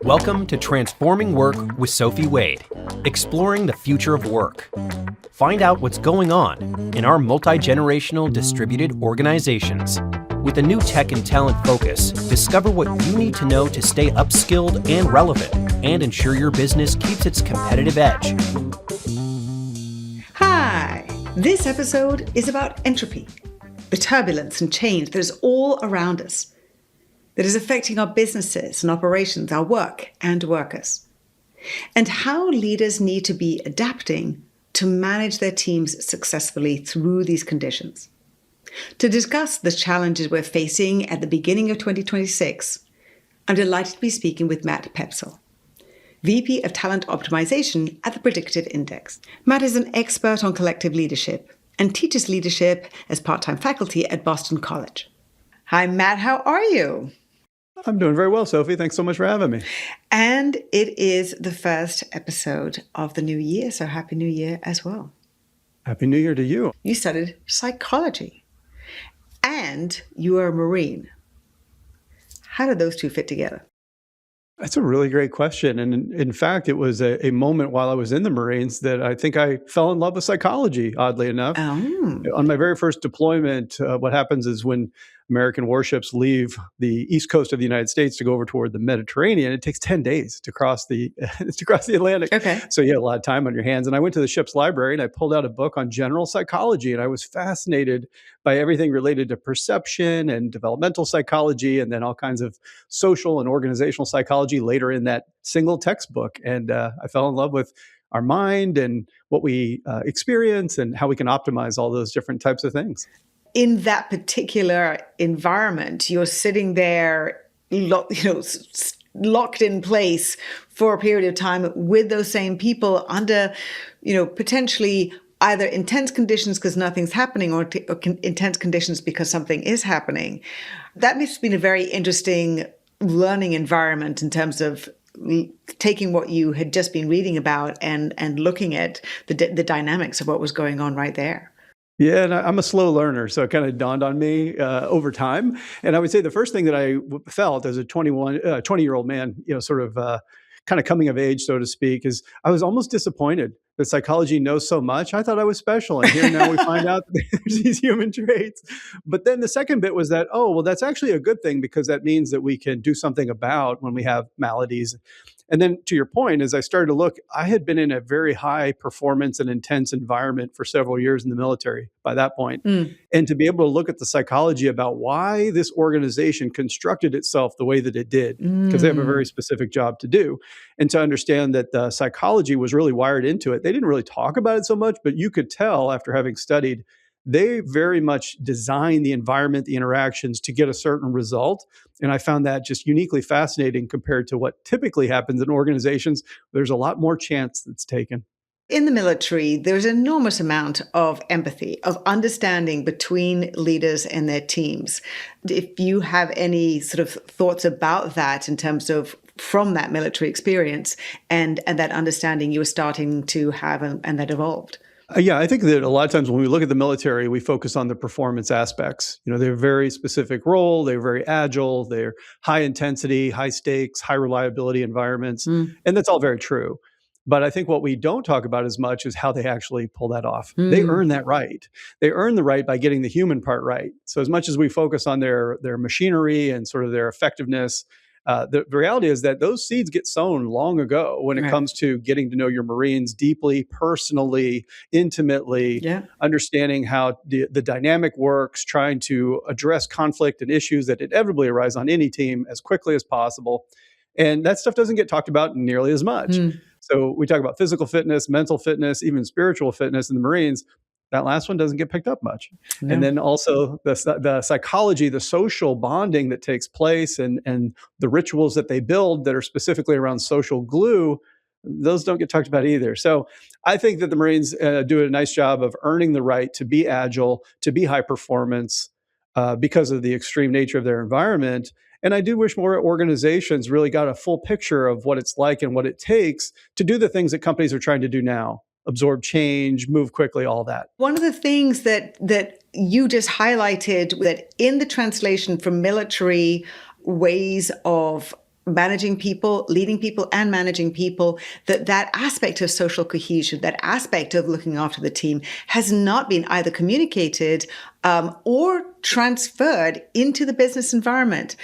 Welcome to Transforming Work with Sophie Wade, exploring the future of work. Find out what's going on in our multi-generational distributed organizations. With a new tech and talent focus, discover what you need to know to stay upskilled and relevant and ensure your business keeps its competitive edge. Hi! This episode is about entropy, the turbulence and change that is all around us, that is affecting our businesses and operations, our work and workers, and how leaders need to be adapting to manage their teams successfully through these conditions. To discuss the challenges we're facing at the beginning of 2026, I'm delighted to be speaking with Matt Poepsel, VP of Talent Optimization at the Predictive Index. Matt is an expert on collective leadership and teaches leadership as part-time faculty at Boston College. Hi, Matt. How are you? I'm doing very well, Sophie. Thanks so much for having me. And it is the first episode of the new year, so Happy New Year as well. Happy New Year to you. You studied psychology and you are a Marine. How did those two fit together? That's a really great question. And in fact, it was a moment while I was in the Marines that I think I fell in love with psychology, oddly enough. Oh. On my very first deployment, what happens is when American warships leave the east coast of the United States to go over toward the Mediterranean, it takes 10 days to cross the Atlantic. Okay. So you had a lot of time on your hands. And I went to the ship's library and I pulled out a book on general psychology. And I was fascinated by everything related to perception and developmental psychology, and then all kinds of social and organizational psychology later in that single textbook. And I fell in love with our mind and what we experience and how we can optimize all those different types of things. In that particular environment, you're sitting there, locked in place for a period of time with those same people under, potentially either intense conditions because nothing's happening or intense conditions because something is happening. That must have been a very interesting learning environment in terms of taking what you had just been reading about and looking at the dynamics of what was going on right there. Yeah, and I'm a slow learner, so it kind of dawned on me over time. And I would say the first thing that I felt as a 20-year-old man, kind of coming of age, so to speak, is I was almost disappointed that psychology knows so much. I thought I was special, and here now we find out that there's these human traits. But then the second bit was that, that's actually a good thing because that means that we can do something about when we have maladies. And then to your point, as I started to look, I had been in a very high performance and intense environment for several years in the military by that point. And to be able to look at the psychology about why this organization constructed itself the way that it did, because they have a very specific job to do, and to understand that the psychology was really wired into it. They didn't really talk about it so much, but you could tell after having studied, they very much design the environment, the interactions to get a certain result. And I found that just uniquely fascinating compared to what typically happens in organizations. There's a lot more chance that's taken. In the military, there's an enormous amount of empathy, of understanding between leaders and their teams. If you have any sort of thoughts about that in terms of from that military experience and that understanding you were starting to have and that evolved. Yeah, I think that a lot of times when we look at the military, we focus on the performance aspects. They're a very specific role. They're very agile. They're high intensity, high stakes, high reliability environments. And that's all very true. But I think what we don't talk about as much is how they actually pull that off. They earn that right. They earn the right by getting the human part right. So as much as we focus on their machinery and sort of their effectiveness, the reality is that those seeds get sown long ago when it comes to getting to know your Marines deeply, personally, intimately, understanding how the dynamic works, trying to address conflict and issues that inevitably arise on any team as quickly as possible. And that stuff doesn't get talked about nearly as much. So we talk about physical fitness, mental fitness, even spiritual fitness in the Marines. That last one doesn't get picked up much. No. And then also the psychology, the social bonding that takes place and the rituals that they build that are specifically around social glue, those don't get talked about either. So I think that the Marines do a nice job of earning the right to be agile, to be high performance because of the extreme nature of their environment. And I do wish more organizations really got a full picture of what it's like and what it takes to do the things that companies are trying to do now. Absorb change, move quickly, all that. One of the things that you just highlighted that in the translation from military ways of managing people, leading people and managing people, that aspect of social cohesion, that aspect of looking after the team has not been either communicated or transferred into the business environment.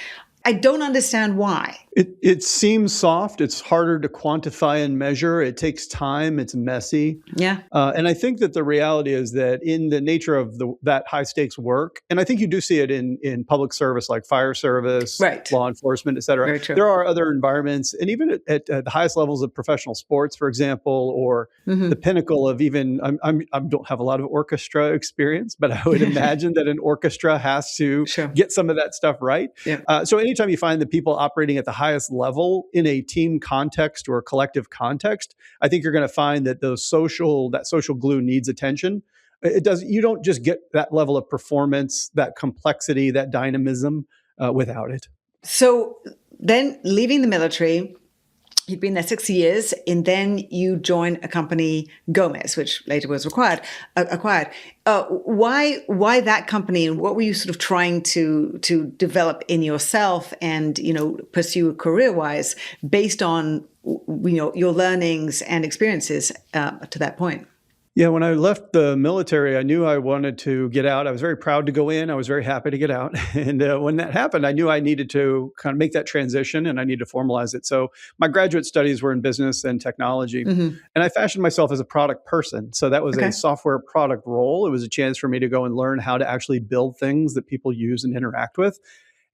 I don't understand why. It seems soft. It's harder to quantify and measure. It takes time. It's messy. Yeah. And I think that the reality is that in the nature of that high stakes work, and I think you do see it in public service like fire service, Right. law enforcement, et cetera. Very true. There are other environments, and even at the highest levels of professional sports, for example, or the pinnacle of even, I don't have a lot of orchestra experience, but I would imagine that an orchestra has to Sure. get some of that stuff right. Yeah. So anytime you find the people operating at the highest level in a team context or a collective context, I think you're going to find that that social glue needs attention. You don't just get that level of performance, that complexity, that dynamism without it. So then leaving the military, you'd been there 6 years, and then you join a company, Gomez, which later was acquired. Why that company, and what were you sort of trying to develop in yourself and pursue career-wise based on your learnings and experiences to that point? Yeah, when I left the military, I knew I wanted to get out. I was very proud to go in. I was very happy to get out. And when that happened, I knew I needed to kind of make that transition and I needed to formalize it. So my graduate studies were in business and technology. And I fashioned myself as a product person. So that was a software product role. It was a chance for me to go and learn how to actually build things that people use and interact with.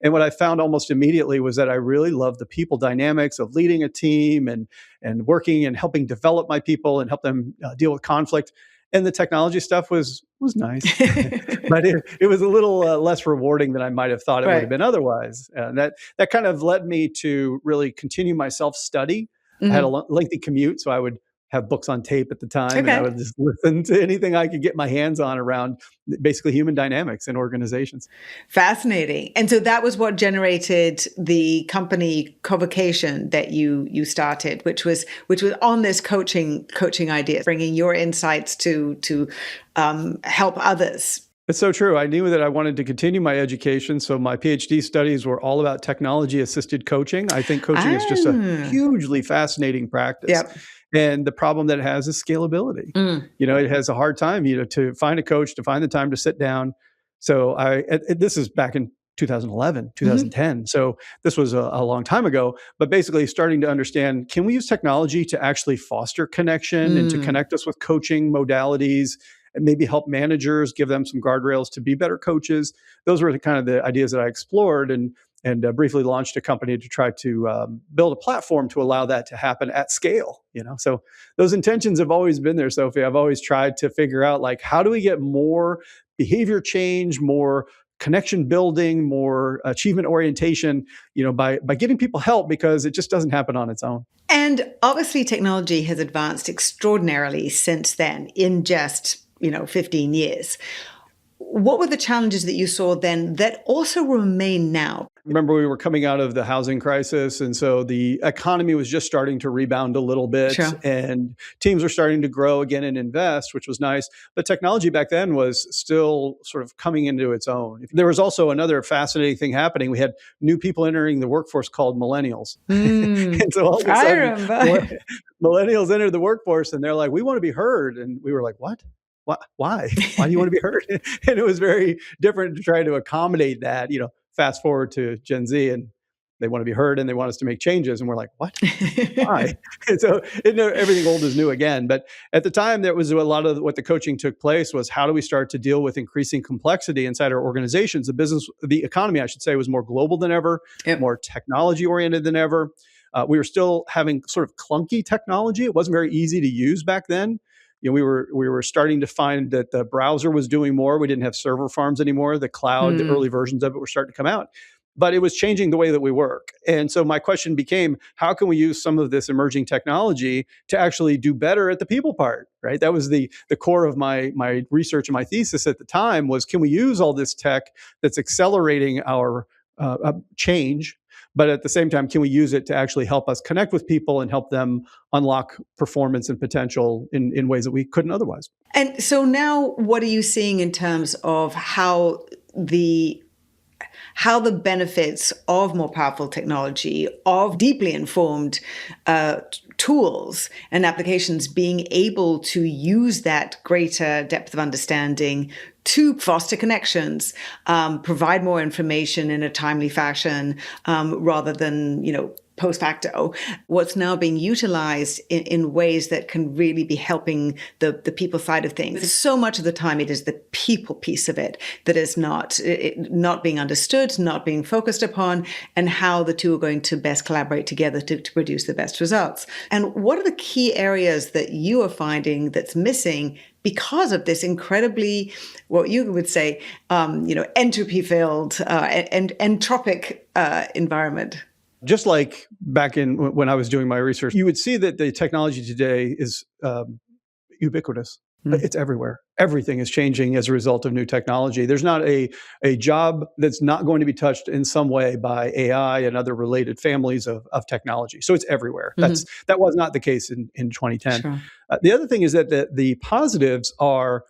And what I found almost immediately was that I really loved the people dynamics of leading a team and working and helping develop my people and help them deal with conflict. And the technology stuff was nice, but it was a little less rewarding than I might have thought it would have been otherwise. And that kind of led me to really continue my self-study. I had a lengthy commute, so I would have books on tape at the time, and I would just listen to anything I could get my hands on around basically human dynamics in organizations. Fascinating. And so that was what generated the company Cohesion that you started, which was on this coaching idea, bringing your insights to help others. It's so true. I knew that I wanted to continue my education. So my PhD studies were all about technology-assisted coaching. I think coaching is just a hugely fascinating practice. Yep. And the problem that it has is scalability. It has a hard time, to find a coach, to find the time to sit down. So this is back in 2011, 2010. So this was a long time ago, but basically starting to understand, can we use technology to actually foster connection and to connect us with coaching modalities and maybe help managers, give them some guardrails to be better coaches? Those were the ideas that I explored and briefly launched a company to try to build a platform to allow that to happen at scale. So those intentions have always been there, Sophie. I've always tried to figure out how do we get more behavior change, more connection building, more achievement orientation, by giving people help, because it just doesn't happen on its own. And obviously technology has advanced extraordinarily since then in just 15 years. What were the challenges that you saw then that also remain now? Remember, we were coming out of the housing crisis, and so the economy was just starting to rebound a little bit, and teams were starting to grow again and invest, which was nice. But technology back then was still sort of coming into its own. There was also another fascinating thing happening. We had new people entering the workforce called millennials. And so all of a sudden, millennials entered the workforce, and they're like, we want to be heard. And we were like, what? Why? Why do you want to be heard? And it was very different to try to accommodate that. Fast forward to Gen Z, and they want to be heard and they want us to make changes. And we're like, what? Why? And so everything old is new again. But at the time, there was a lot of what the coaching took place was, how do we start to deal with increasing complexity inside our organizations? The economy, I should say, was more global than ever, more technology oriented than ever. We were still having sort of clunky technology. It wasn't very easy to use back then. We were starting to find that the browser was doing more. We didn't have server farms anymore. The cloud, the early versions of it were starting to come out. But it was changing the way that we work. And so my question became, how can we use some of this emerging technology to actually do better at the people part, right? That was the core of my research and my thesis at the time was, can we use all this tech that's accelerating our change, but at the same time, can we use it to actually help us connect with people and help them unlock performance and potential in ways that we couldn't otherwise? And so now what are you seeing in terms of how how the benefits of more powerful technology, of deeply informed tools and applications being able to use that greater depth of understanding to foster connections, provide more information in a timely fashion, rather than, post facto, what's now being utilized in ways that can really be helping the people side of things. So much of the time, it is the people piece of it that is not being understood, not being focused upon, and how the two are going to best collaborate together to produce the best results. And what are the key areas that you are finding that's missing because of this incredibly, what you would say, entropy-filled and entropic environment? Just like back in when I was doing my research, you would see that the technology today is ubiquitous. It's everywhere. Everything is changing as a result of new technology. There's not a job that's not going to be touched in some way by AI and other related families of technology. So it's everywhere. That was not the case in 2010. Sure. The other thing is that the positives are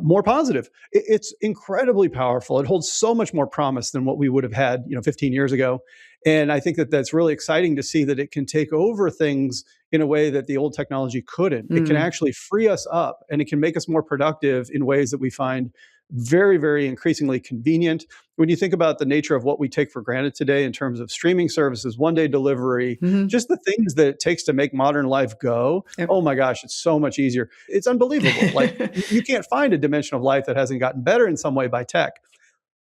more positive. It's incredibly powerful. It holds so much more promise than what we would have had, 15 years ago. And I think that that's really exciting to see that it can take over things in a way that the old technology couldn't. It can actually free us up, and it can make us more productive in ways that we find very, very increasingly convenient. When you think about the nature of what we take for granted today in terms of streaming services, one-day delivery, just the things that it takes to make modern life go, oh my gosh, it's so much easier. It's unbelievable. Like you can't find a dimension of life that hasn't gotten better in some way by tech.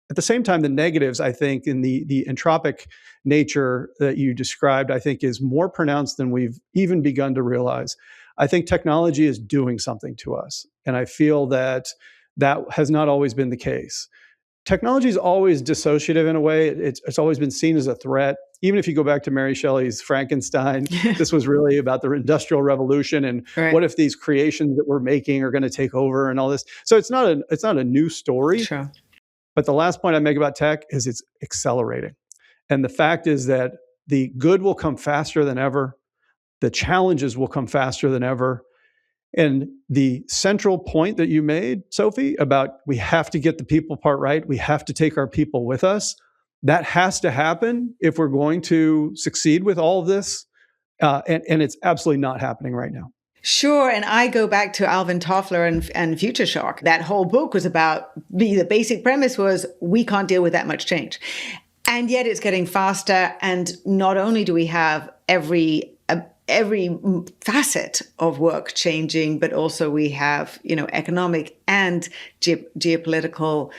At the same time, the negatives, I think, in the entropic nature that you described, I think is more pronounced than we've even begun to realize. I think technology is doing something to us. And I feel that has not always been the case. Technology is always dissociative in a way. It's always been seen as a threat. Even if you go back to Mary Shelley's Frankenstein, this was really about the Industrial Revolution and what if these creations that we're making are going to take over and all this. So it's not a new story. Sure. But the last point I make about tech is it's accelerating. And the fact is that the good will come faster than ever. The challenges will come faster than ever. And the central point that you made, Sophie, about we have to get the people part right, we have to take our people with us, that has to happen if we're going to succeed with all of this. And it's absolutely not happening right now. Sure. And I go back to Alvin Toffler and Future Shock. That whole book was about, the basic premise was we can't deal with that much change. And yet it's getting faster. And not only do we have every facet of work changing, but also we have, economic and geopolitical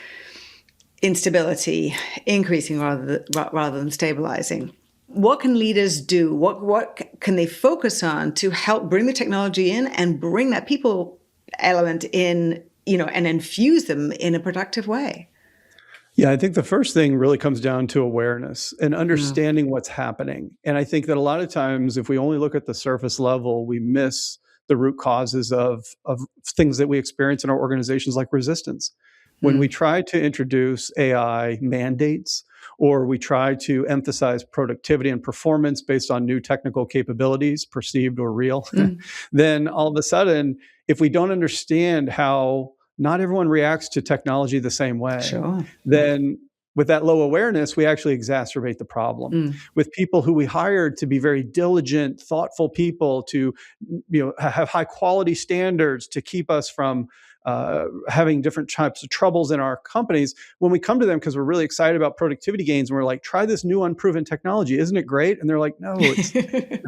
instability increasing rather than stabilizing. What can leaders do? What can they focus on to help bring the technology in and bring that people element in, and infuse them in a productive way? Yeah, I think the first thing really comes down to awareness and understanding what's happening. And I think that a lot of times, if we only look at the surface level, we miss the root causes of things that we experience in our organizations, like resistance. When we try to introduce AI mandates, or we try to emphasize productivity and performance based on new technical capabilities, perceived or real, then all of a sudden, if we don't understand how not everyone reacts to technology the same way, then with that low awareness, we actually exacerbate the problem. With people who we hired to be very diligent, thoughtful people, to have high quality standards to keep us from having different types of troubles in our companies, when we come to them because we're really excited about productivity gains and we're like, try this new unproven technology, isn't it great? And they're like, no, it's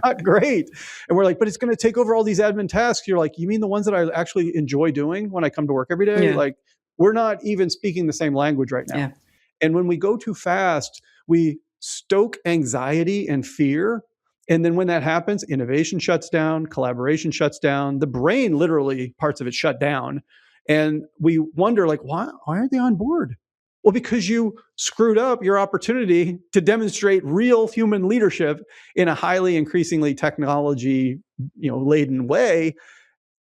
not great. And we're like, but it's going to take over all these admin tasks. You're like, you mean the ones that I actually enjoy doing when I come to work every day? Like, we're not even speaking the same language right now. And when we go too fast, we stoke anxiety and fear. And then when that happens, innovation shuts down, collaboration shuts down, the brain, literally, parts of it shut down. And we wonder, like, why aren't they on board? Well, because you screwed up your opportunity to demonstrate real human leadership in a highly increasingly technology, laden way.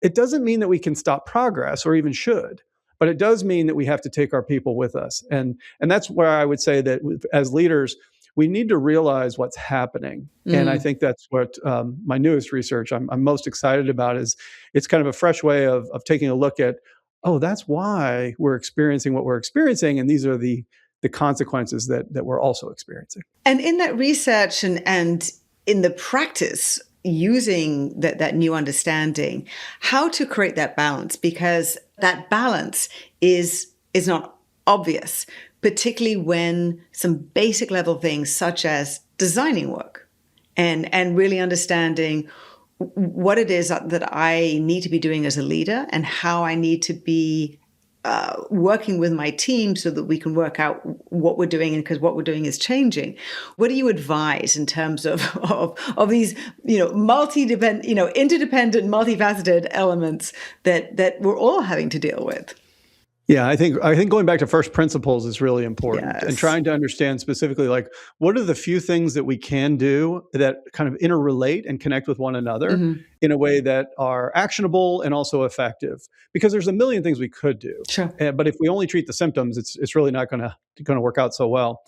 It doesn't mean that we can stop progress or even should, but it does mean that we have to take our people with us. And that's where I would say that as leaders, we need to realize what's happening. And I think that's what my newest research I'm most excited about is it's kind of a fresh way of taking a look at, oh, that's why we're experiencing what we're experiencing. And these are the the consequences that we're also experiencing. And in that research and in the practice, using that new understanding, how to create that balance, because that balance is not obvious, particularly when some basic level things such as designing work and really understanding what it is that I need to be doing as a leader and how I need to be working with my team so that we can work out what we're doing, and because what we're doing is changing. What do you advise in terms of these, interdependent, multifaceted elements that we're all having to deal with? Yeah, I think going back to first principles is really important, Yes. and trying to understand specifically, like, what are the few things that we can do that kind of interrelate and connect with one another in a way that are actionable and also effective? Because there's a million things we could do, Sure. but if we only treat the symptoms, it's really not going to work out so well.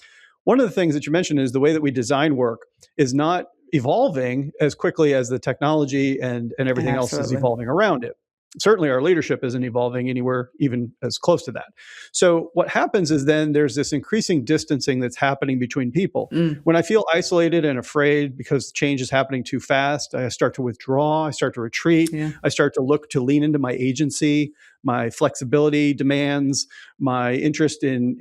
One of the things that you mentioned is the way that we design work is not evolving as quickly as the technology and everything else is evolving around it. Certainly our leadership isn't evolving anywhere even as close to that. So what happens is then there's this increasing distancing that's happening between people. When I feel isolated and afraid because change is happening too fast, I start to withdraw, I start to retreat, I start to look to lean into my agency, my flexibility demands, my interest in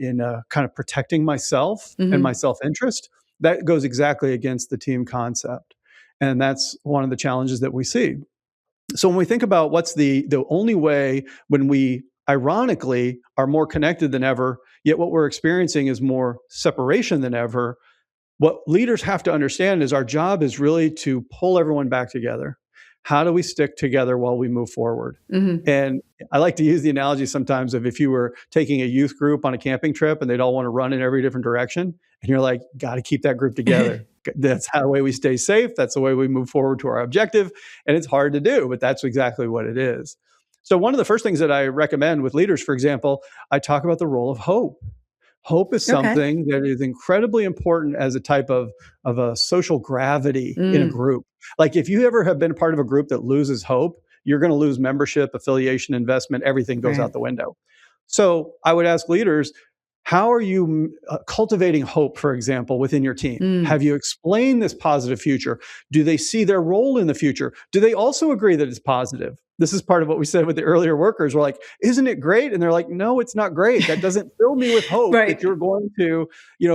kind of protecting myself and my self-interest. That goes exactly against the team concept. And that's one of the challenges that we see. So when we think about what's the only way when we ironically are more connected than ever, yet what we're experiencing is more separation than ever, what leaders have to understand is our job is really to pull everyone back together. How do we stick together while we move forward? And I like to use the analogy sometimes of if you were taking a youth group on a camping trip and they'd all want to run in every different direction, and you're like, got to keep that group together. That's the way we stay safe. That's the way we move forward to our objective. And it's hard to do, but that's exactly what it is. So one of the first things that I recommend with leaders, for example, I talk about the role of hope. Hope is something that is incredibly important as a type of a social gravity in a group. Like if you ever have been part of a group that loses hope, you're going to lose membership, affiliation, investment, everything goes out the window. So I would ask leaders, how are you cultivating hope, for example, within your team? Have you explained this positive future? Do they see their role in the future? Do they also agree that it's positive? This is part of what we said with the earlier workers. We're like, isn't it great? And they're like, no, it's not great. That doesn't fill me with hope that you're going to,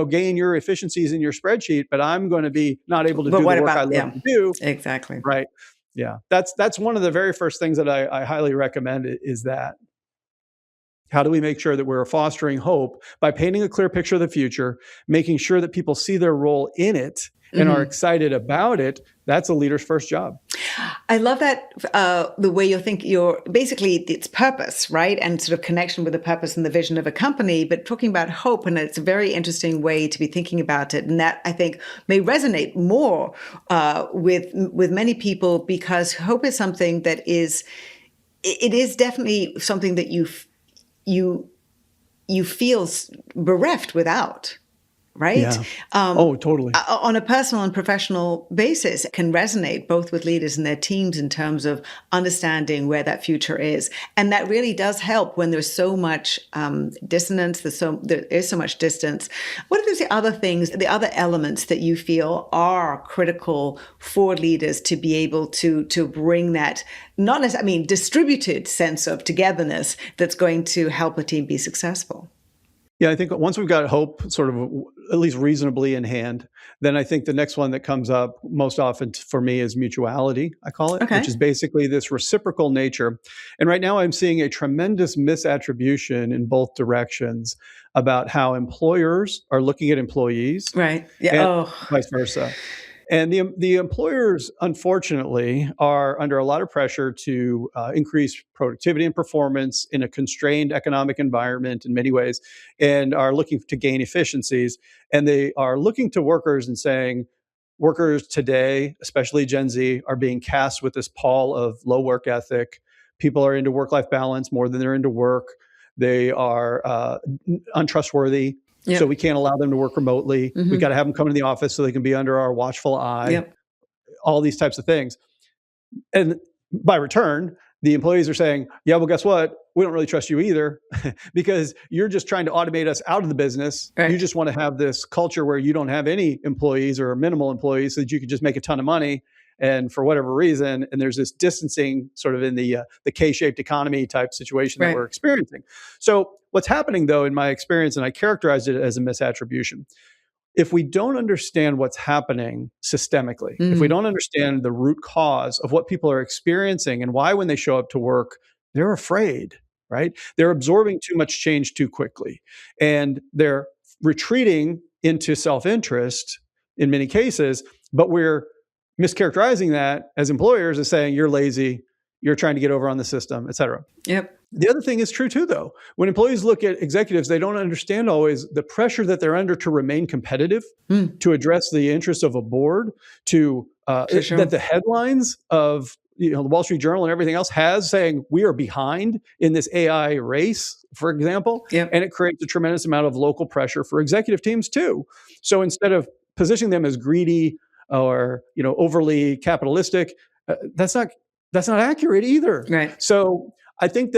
gain your efficiencies in your spreadsheet, but I'm going to be not able to do the work I love to do. Exactly. Right. Yeah. That's one of the very first things that I highly recommend is that. How do we make sure that we're fostering hope by painting a clear picture of the future, making sure that people see their role in it and are excited about it? That's a leader's first job. I love that the way you're basically it's purpose, right? And sort of connection with the purpose and the vision of a company, but talking about hope. And it's a very interesting way to be thinking about it. And that I think may resonate more with many people, because hope is something that it is definitely something that you feel bereft without, right? Yeah. Totally. On a personal and professional basis, it can resonate both with leaders and their teams in terms of understanding where that future is. And that really does help when there's so much dissonance, there is so much distance. What are the other things, the other elements that you feel are critical for leaders to be able to bring that, not necessarily, distributed sense of togetherness that's going to help a team be successful? Yeah, I think once we've got hope sort of at least reasonably in hand, then I think the next one that comes up most often for me is mutuality, I call it, which is basically this reciprocal nature. And right now I'm seeing a tremendous misattribution in both directions about how employers are looking at employees. Right. Yeah. And vice versa. And the employers, unfortunately, are under a lot of pressure to increase productivity and performance in a constrained economic environment in many ways, and are looking to gain efficiencies. And they are looking to workers and saying, workers today, especially Gen Z, are being cast with this pall of low work ethic. People are into work-life balance more than they're into work. They are untrustworthy. Yep. So we can't allow them to work remotely. We've got to have them come into the office so they can be under our watchful eye, all these types of things. And by return, the employees are saying, yeah, well, guess what? We don't really trust you either because you're just trying to automate us out of the business. Right. You just want to have this culture where you don't have any employees or minimal employees so that you could just make a ton of money. And for whatever reason, and there's this distancing sort of in the K-shaped economy type situation that we're experiencing. So what's happening, though, in my experience, and I characterized it as a misattribution, if we don't understand what's happening systemically, if we don't understand the root cause of what people are experiencing and why when they show up to work, they're afraid, right? They're absorbing too much change too quickly. And they're retreating into self-interest in many cases, but we're mischaracterizing that as employers as saying, you're lazy, you're trying to get over on the system, et cetera. Yep. The other thing is true too, though. When employees look at executives, they don't understand always the pressure that they're under to remain competitive, to address the interests of a board, to that the headlines of the Wall Street Journal and everything else has saying we are behind in this AI race, for example, and it creates a tremendous amount of local pressure for executive teams too. So instead of positioning them as greedy or overly capitalistic, that's not accurate either. Right. So I think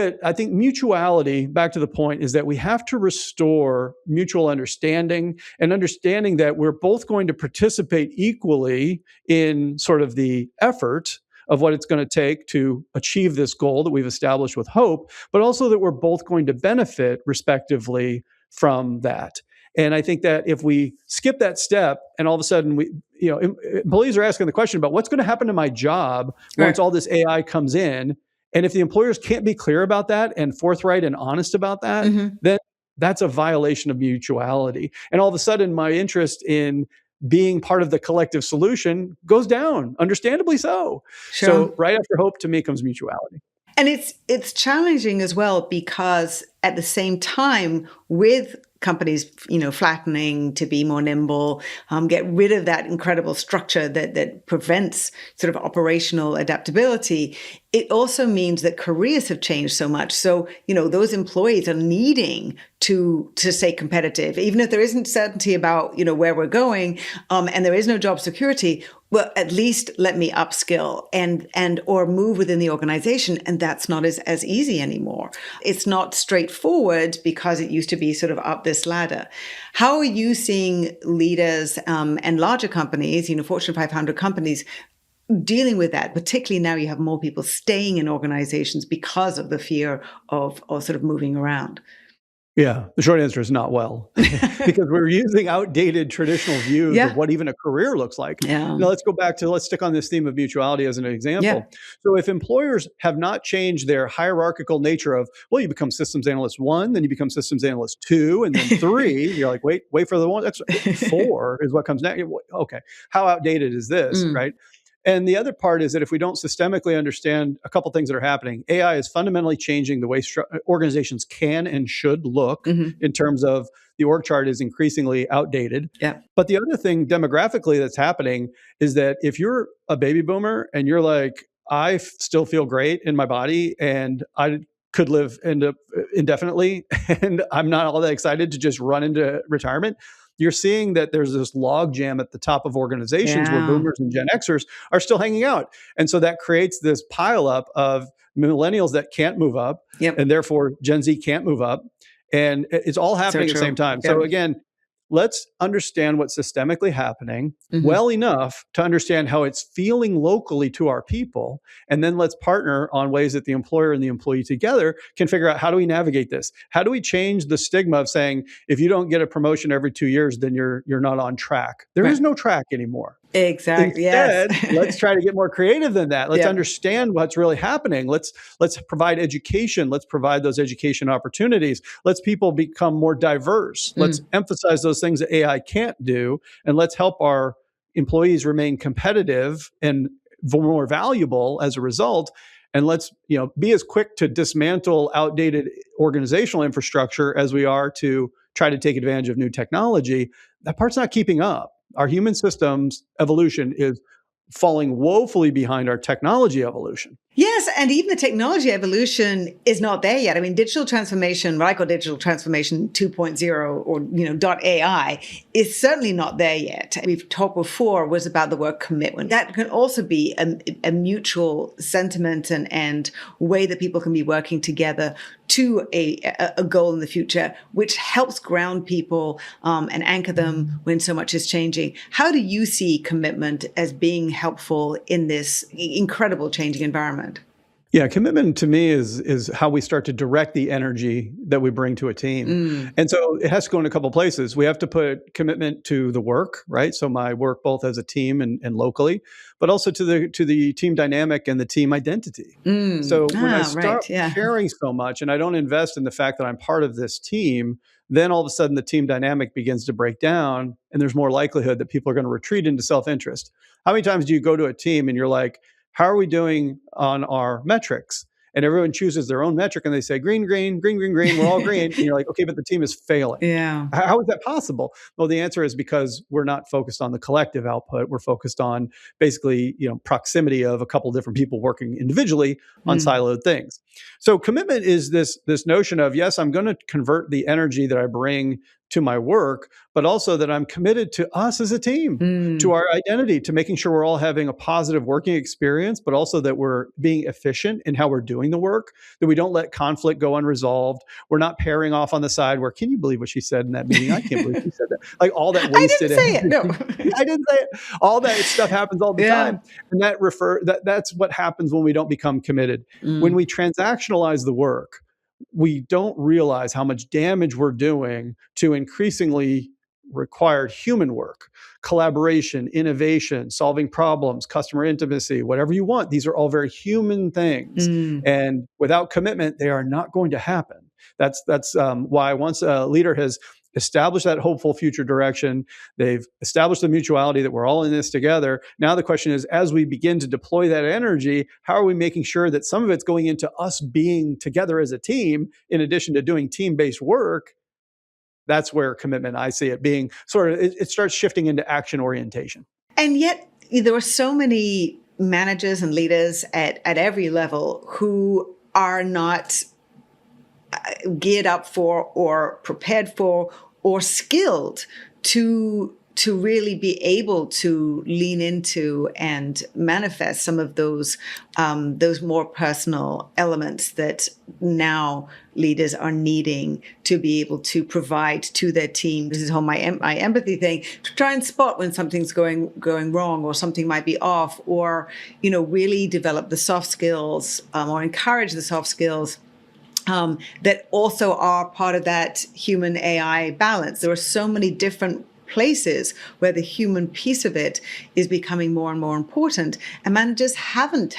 mutuality, back to the point, is that we have to restore mutual understanding and understanding that we're both going to participate equally in sort of the effort of what it's going to take to achieve this goal that we've established with hope, but also that we're both going to benefit respectively from that. And I think that if we skip that step and all of a sudden employees are asking the question about what's going to happen to my job once all this AI comes in. And if the employers can't be clear about that and forthright and honest about that, then that's a violation of mutuality. And all of a sudden, my interest in being part of the collective solution goes down, understandably so. Sure. So right after hope, to me, comes mutuality. And it's challenging as well because at the same time, with companies, flattening to be more nimble, get rid of that incredible structure that prevents sort of operational adaptability, it also means that careers have changed so much. So, those employees are needing to stay competitive, even if there isn't certainty about, where we're going, and there is no job security. Well, at least let me upskill and or move within the organization. And that's not as easy anymore. It's not straightforward because it used to be sort of up this ladder. How are you seeing leaders and larger companies, Fortune 500 companies, dealing with that? Particularly now you have more people staying in organizations because of the fear of sort of moving around. Yeah, the short answer is not well, because we're using outdated traditional views of what even a career looks like. Yeah. Now let's stick on this theme of mutuality as an example. Yeah. So if employers have not changed their hierarchical nature of, well, you become systems analyst 1, then you become systems analyst 2, and then 3, you're like, wait for the one, that's 4 is what comes next. Okay, how outdated is this, right? And the other part is that if we don't systemically understand a couple things that are happening, AI is fundamentally changing the way organizations can and should look in terms of the org chart is increasingly outdated. Yeah. But the other thing demographically that's happening is that if you're a baby boomer and you're like, I still feel great in my body and I could live indefinitely and I'm not all that excited to just run into retirement, you're seeing that there's this log jam at the top of organizations where boomers and Gen Xers are still hanging out. And so that creates this pileup of millennials that can't move up, and therefore Gen Z can't move up. And it's all happening at the same time. So again, let's understand what's systemically happening well enough to understand how it's feeling locally to our people. And then let's partner on ways that the employer and the employee together can figure out, how do we navigate this? How do we change the stigma of saying, if you don't get a promotion every 2 years, then you're not on track? There is no track anymore. Exactly. Instead, let's try to get more creative than that. Let's understand what's really happening. Let's provide education. Let's provide those education opportunities. Let's people become more diverse. Let's emphasize those things that AI can't do, and let's help our employees remain competitive and more valuable as a result. And let's be as quick to dismantle outdated organizational infrastructure as we are to try to take advantage of new technology. That part's not keeping up. Our human systems evolution is falling woefully behind our technology evolution. Yes, and even the technology evolution is not there yet. I mean, digital transformation, what I call digital transformation 2.0 or, .ai is certainly not there yet. We've talked before was about the word commitment. That can also be a mutual sentiment and way that people can be working together to a goal in the future, which helps ground people and anchor them when so much is changing. How do you see commitment as being helpful in this incredible changing environment? Yeah, commitment to me is how we start to direct the energy that we bring to a team. And so it has to go in a couple places. We have to put commitment to the work, right? So my work both as a team and locally, but also to the team dynamic and the team identity. So when I start caring so much and I don't invest in the fact that I'm part of this team, then all of a sudden the team dynamic begins to break down and there's more likelihood that people are going to retreat into self-interest. How many times do you go to a team and you're like, how are we doing on our metrics? And everyone chooses their own metric and they say, green, green, green, green, green, we're all green. And you're like, okay, but the team is failing. Yeah. How is that possible? Well, the answer is because we're not focused on the collective output. We're focused on basically, proximity of a couple of different people working individually on siloed things. So commitment is this notion of, yes, I'm going to convert the energy that I bring to my work, but also that I'm committed to us as a team, to our identity, to making sure we're all having a positive working experience, but also that we're being efficient in how we're doing the work, that we don't let conflict go unresolved. We're not pairing off on the side where, can you believe what she said in that meeting? I can't believe she said that. Like all that wasted I didn't say it. No. I didn't say it. All that stuff happens all the time. And that's what happens when we don't become committed. When we transactionalize the work, we don't realize how much damage we're doing to increasingly required human work, collaboration, innovation, solving problems, customer intimacy, whatever you want. These are all very human things. And without commitment, they are not going to happen. That's why once a leader has established that hopeful future direction, they've established the mutuality that we're all in this together. Now the question is, as we begin to deploy that energy, how are we making sure that some of it's going into us being together as a team, in addition to doing team-based work? That's where commitment, I see it being sort of, it starts shifting into action orientation. And yet there are so many managers and leaders at every level who are not geared up for or prepared for or skilled to really be able to lean into and manifest some of those more personal elements that now leaders are needing to be able to provide to their team. This is how my empathy thing, to try and spot when something's going wrong or something might be off, or really develop the soft skills or encourage the soft skills that also are part of that human AI balance. There are so many different places where the human piece of it is becoming more and more important, and managers haven't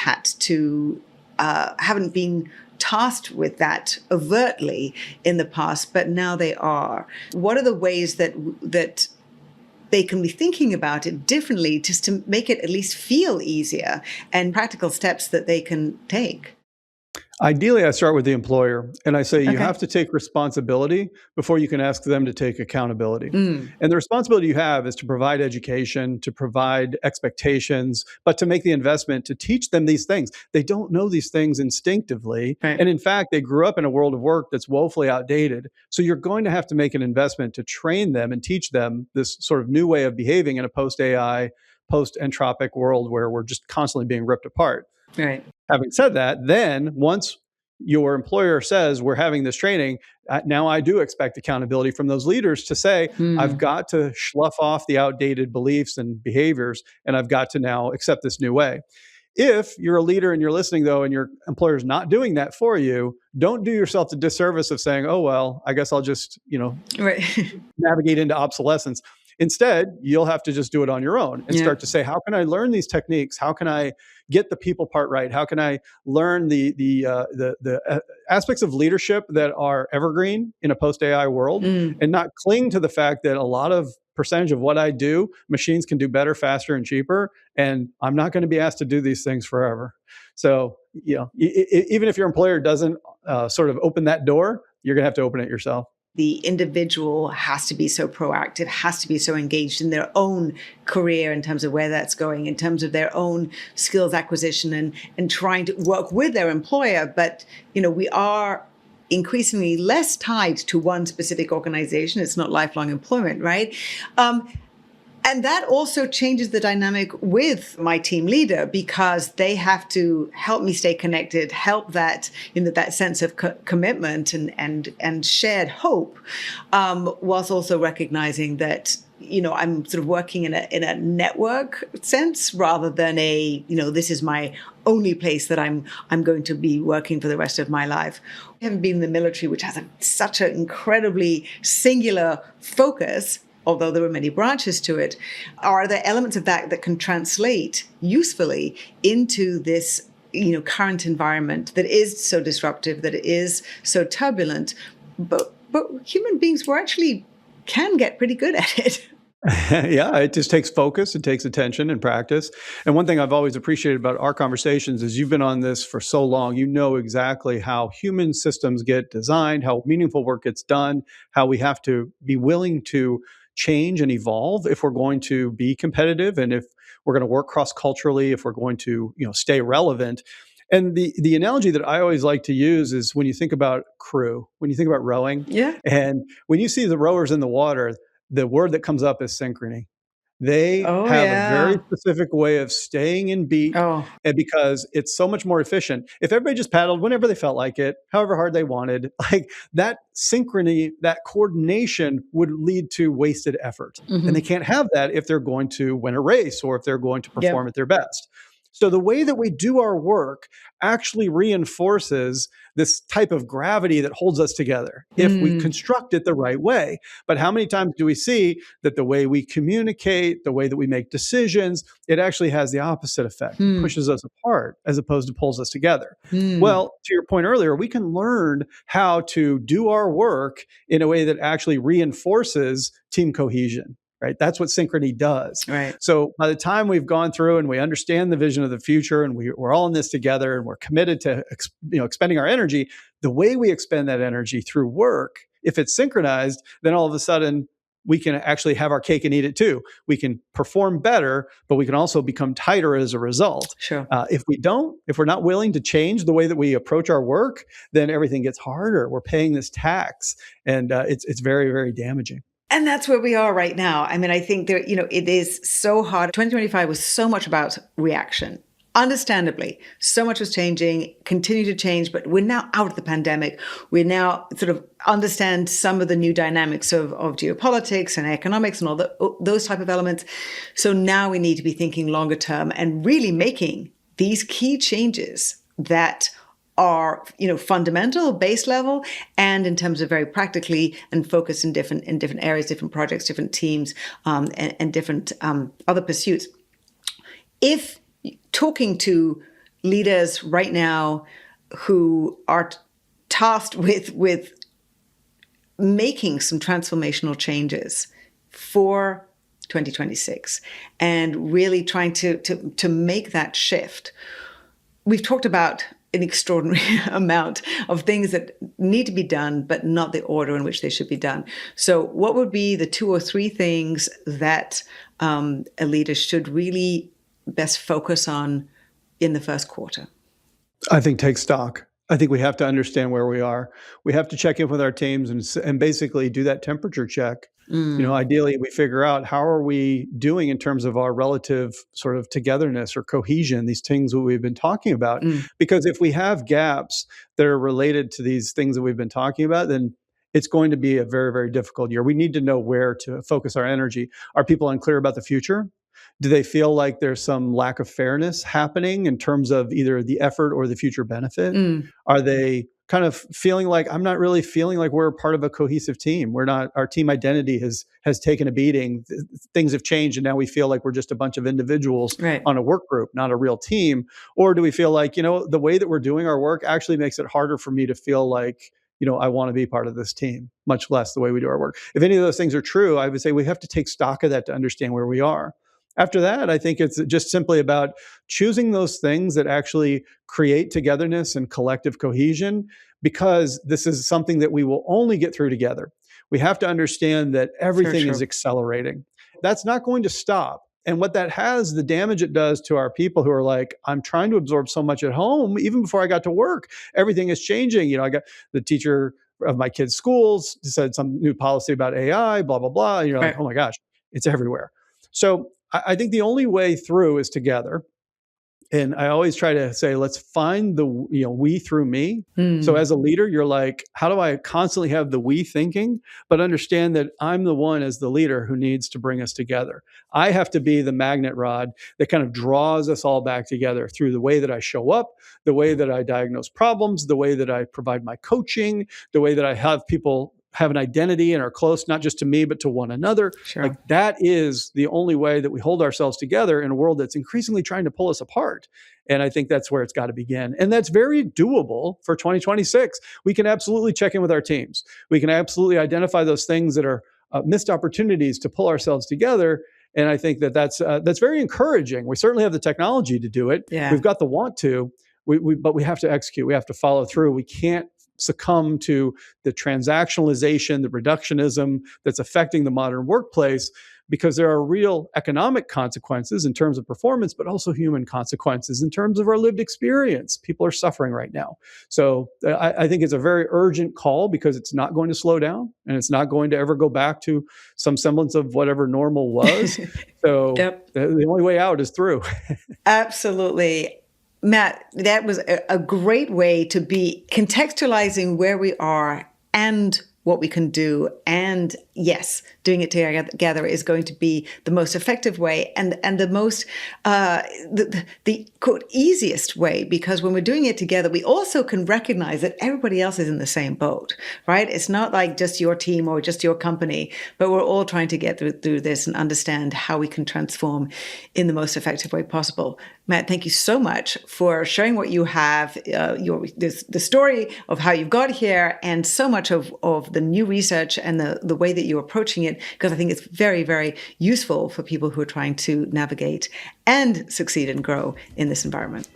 been tasked with that overtly in the past, but now they are. What are the ways that they can be thinking about it differently, just to make it at least feel easier, and practical steps that they can take? Ideally, I start with the employer and I say, you have to take responsibility before you can ask them to take accountability. And the responsibility you have is to provide education, to provide expectations, but to make the investment to teach them these things. They don't know these things instinctively. Right. And in fact, they grew up in a world of work that's woefully outdated. So you're going to have to make an investment to train them and teach them this sort of new way of behaving in a post-AI, post-entropic world where we're just constantly being ripped apart. Right. Having said that, then once your employer says we're having this training, now I do expect accountability from those leaders to say, I've got to slough off the outdated beliefs and behaviors, and I've got to now accept this new way. If you're a leader and you're listening, though, and your employer's not doing that for you, don't do yourself the disservice of saying, oh, well, I guess I'll just, navigate into obsolescence. Instead, you'll have to just do it on your own and start to say, how can I learn these techniques? How can I get the people part right? How can I learn the aspects of leadership that are evergreen in a post-AI world, and not cling to the fact that a lot of percentage of what I do, machines can do better, faster, and cheaper, and I'm not going to be asked to do these things forever. So, even if your employer doesn't sort of open that door, you're going to have to open it yourself. The individual has to be so proactive, has to be so engaged in their own career in terms of where that's going, in terms of their own skills acquisition and trying to work with their employer. But, we are increasingly less tied to one specific organization. It's not lifelong employment, right? And that also changes the dynamic with my team leader, because they have to help me stay connected, help that, that sense of commitment and shared hope, whilst also recognizing that, I'm sort of working in a network sense rather than this is my only place that I'm going to be working for the rest of my life. I haven't been in the military, which has such an incredibly singular focus, although there are many branches to it. Are there elements of that can translate usefully into this, current environment that is so disruptive, that is so turbulent? But human beings can get pretty good at it. Yeah, it just takes focus, it takes attention and practice. And one thing I've always appreciated about our conversations is you've been on this for so long, you know exactly how human systems get designed, how meaningful work gets done, how we have to be willing to change and evolve if we're going to be competitive and if we're going to work cross-culturally, if we're going to, stay relevant. And the analogy that I always like to use is when you think about crew, when you think about rowing, Yeah. and when you see the rowers in the water, the word that comes up is synchrony. They Oh, have a very yeah. specific way of staying in beat, Oh, and because it's so much more efficient. If everybody just paddled whenever they felt like it, however hard they wanted, like that synchrony, that coordination would lead to wasted effort. And they can't have that if they're going to win a race or if they're going to perform at their best. So the way that we do our work actually reinforces this type of gravity that holds us together if we construct it the right way. But how many times do we see that the way we communicate, the way that we make decisions, it actually has the opposite effect. It pushes us apart as opposed to pulls us together. Well, to your point earlier, we can learn how to do our work in a way that actually reinforces team cohesion. Right? That's what Synchrony does. Right. So by the time we've gone through and we understand the vision of the future and we're all in this together and we're committed to expending our energy, the way we expend that energy through work, if it's synchronized, then all of a sudden we can actually have our cake and eat it too. We can perform better, but we can also become tighter as a result. Sure. If we're not willing to change the way that we approach our work, then everything gets harder. We're paying this tax, and it's very, very damaging. And that's where we are right now. I mean, I think there, it is so hard. 2025 was so much about reaction. Understandably, so much was changing, continue to change, but we're now out of the pandemic. We now sort of understand some of the new dynamics of geopolitics and economics and all those type of elements. So now we need to be thinking longer term and really making these key changes that are, fundamental, base level, and in terms of very practically and focused in different areas, different projects, different teams, and different other pursuits. If talking to leaders right now who are tasked with making some transformational changes for 2026 and really trying to make that shift, we've talked about an extraordinary amount of things that need to be done, but not the order in which they should be done. So what would be the 2 or 3 things that a leader should really best focus on in the first quarter? I think take stock. I think we have to understand where we are. We have to check in with our teams and basically do that temperature check. Ideally, we figure out how are we doing in terms of our relative sort of togetherness or cohesion, these things that we've been talking about. Because if we have gaps that are related to these things that we've been talking about, then it's going to be a very, very difficult year. We need to know where to focus our energy. Are people unclear about the future? Do they feel like there's some lack of fairness happening in terms of either the effort or the future benefit? Are they kind of feeling like, I'm not really feeling like we're part of a cohesive team? We're not, our team identity has taken a beating. Things have changed and now we feel like we're just a bunch of individuals on a work group, not a real team. Or do we feel like, the way that we're doing our work actually makes it harder for me to feel like, I want to be part of this team, much less the way we do our work. If any of those things are true, I would say we have to take stock of that to understand where we are. After that, I think it's just simply about choosing those things that actually create togetherness and collective cohesion, because this is something that we will only get through together. We have to understand that everything sure. is accelerating. That's not going to stop. And what that has, the damage it does to our people who are like, I'm trying to absorb so much at home, even before I got to work, everything is changing. I got the teacher of my kids' schools said some new policy about AI, blah, blah, blah. And you're like, oh my gosh, it's everywhere. So I think the only way through is together. And I always try to say, let's find the we through me. So as a leader, you're like, how do I constantly have the we thinking, but understand that I'm the one as the leader who needs to bring us together. I have to be the magnet rod that kind of draws us all back together through the way that I show up, the way that I diagnose problems, the way that I provide my coaching, the way that I have people have an identity and are close, not just to me, but to one another. Sure. Like that is the only way that we hold ourselves together in a world that's increasingly trying to pull us apart. And I think that's where it's got to begin. And that's very doable for 2026. We can absolutely check in with our teams. We can absolutely identify those things that are missed opportunities to pull ourselves together. And I think that that's very encouraging. We certainly have the technology to do it. Yeah. We've got the want to, but we have to execute. We have to follow through. We can't succumb to the transactionalization, the reductionism that's affecting the modern workplace, because there are real economic consequences in terms of performance, but also human consequences in terms of our lived experience. People are suffering right now. So I think it's a very urgent call, because it's not going to slow down and it's not going to ever go back to some semblance of whatever normal was. So the only way out is through. Absolutely. Matt, that was a great way to be contextualizing where we are and what we can do. And yes, doing it together is going to be the most effective way and the most, the quote, easiest way, because when we're doing it together, we also can recognize that everybody else is in the same boat, right? It's not like just your team or just your company, but we're all trying to get through this and understand how we can transform in the most effective way possible. Matt, thank you so much for sharing what you have, the story of how you've got here, and so much of the new research and the way that you're approaching it, because I think it's very, very useful for people who are trying to navigate and succeed and grow in this environment.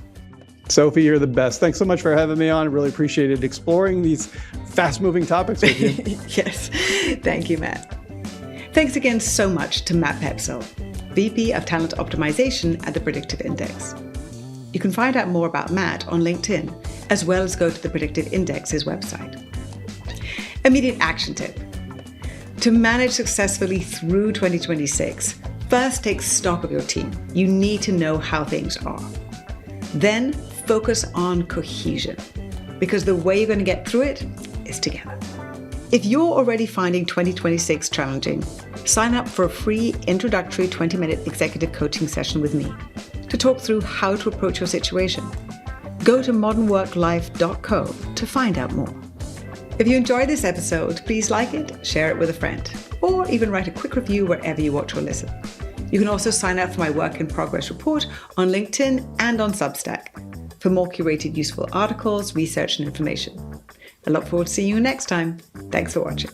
Sophie, you're the best. Thanks so much for having me on. I really appreciated exploring these fast-moving topics with you. Yes. Thank you, Matt. Thanks again so much to Matt Poepsel, VP of Talent Optimization at the Predictive Index. You can find out more about Matt on LinkedIn, as well as go to the Predictive Index's website. Immediate action tip. To manage successfully through 2026, first take stock of your team. You need to know how things are. Then focus on cohesion, because the way you're going to get through it is together. If you're already finding 2026 challenging, sign up for a free introductory 20-minute executive coaching session with me to talk through how to approach your situation. Go to modernworklife.co to find out more. If you enjoyed this episode, please like it, share it with a friend, or even write a quick review wherever you watch or listen. You can also sign up for my Work in Progress report on LinkedIn and on Substack for more curated useful articles, research, and information. I look forward to seeing you next time. Thanks for watching.